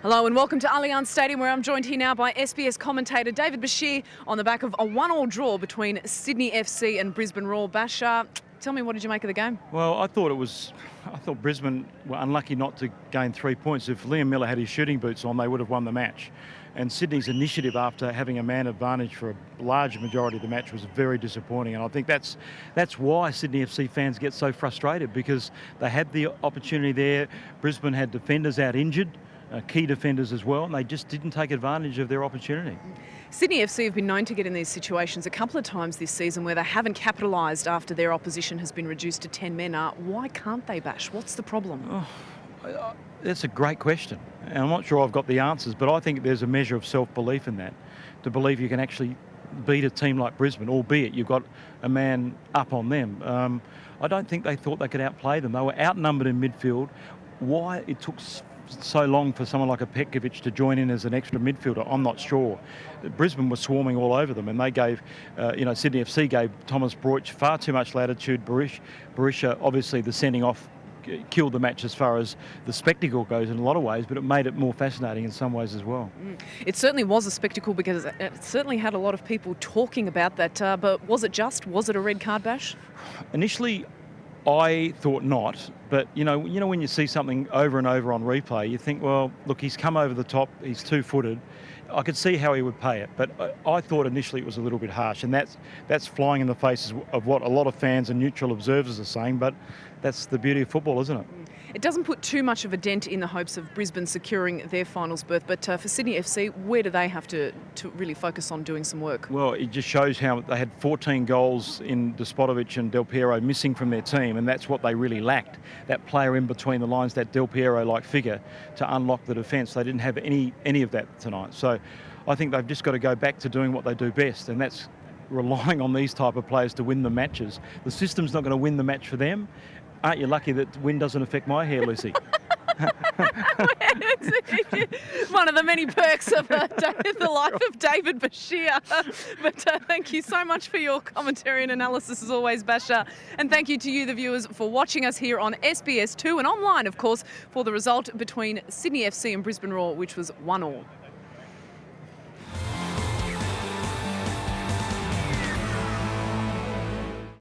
Hello and welcome to Allianz Stadium, where I'm joined here now by SBS commentator David Bashir on the back of a 1-1 draw between Sydney FC and Brisbane Roar. Basher, tell me, what did you make of the game? Well, I thought Brisbane were unlucky not to gain 3 points. If Liam Miller had his shooting boots on, they would have won the match. And Sydney's initiative after having a man advantage for a large majority of the match was very disappointing. And I think that's why Sydney FC fans get so frustrated, because they had the opportunity there. Brisbane had defenders out injured. Key defenders as well, and they just didn't take advantage of their opportunity. Sydney FC have been known to get in these situations a couple of times this season where they haven't capitalised after their opposition has been reduced to 10 men. Why can't they, Bash? What's the problem? That's a great question, and I'm not sure I've got the answers, but I think there's a measure of self-belief in that, to believe you can actually beat a team like Brisbane, albeit you've got a man up on them. I don't think they thought they could outplay them. They were outnumbered in midfield. Why it took so long for someone like a Petkovic to join in as an extra midfielder, I'm not sure. Brisbane was swarming all over them, and they gave, Sydney FC gave Thomas Broich far too much latitude. Barisha, obviously the sending off killed the match as far as the spectacle goes in a lot of ways, but it made it more fascinating in some ways as well. It certainly was a spectacle, because it certainly had a lot of people talking about that, but was it a red card, Bash? Initially, I thought not, but you know when you see something over and over on replay, you think, well, look, he's come over the top, he's two-footed. I could see how he would pay it, but I thought initially it was a little bit harsh, and that's flying in the faces of what a lot of fans and neutral observers are saying, but that's the beauty of football, isn't it? It doesn't put too much of a dent in the hopes of Brisbane securing their finals berth, but for Sydney FC, where do they have to really focus on doing some work? Well, it just shows how they had 14 goals in Despodovic and Del Piero missing from their team, and that's what they really lacked. That player in between the lines, that Del Piero-like figure to unlock the defence. They didn't have any of that tonight. So I think they've just got to go back to doing what they do best, and that's relying on these type of players to win the matches. The system's not going to win the match for them. Aren't you lucky that wind doesn't affect my hair, Lucy? One of the many perks of the life of David Bashir. But thank you so much for your commentary and analysis as always, Basher. And thank you to you, the viewers, for watching us here on SBS 2 and online, of course, for the result between Sydney FC and Brisbane Roar, which was 1-1.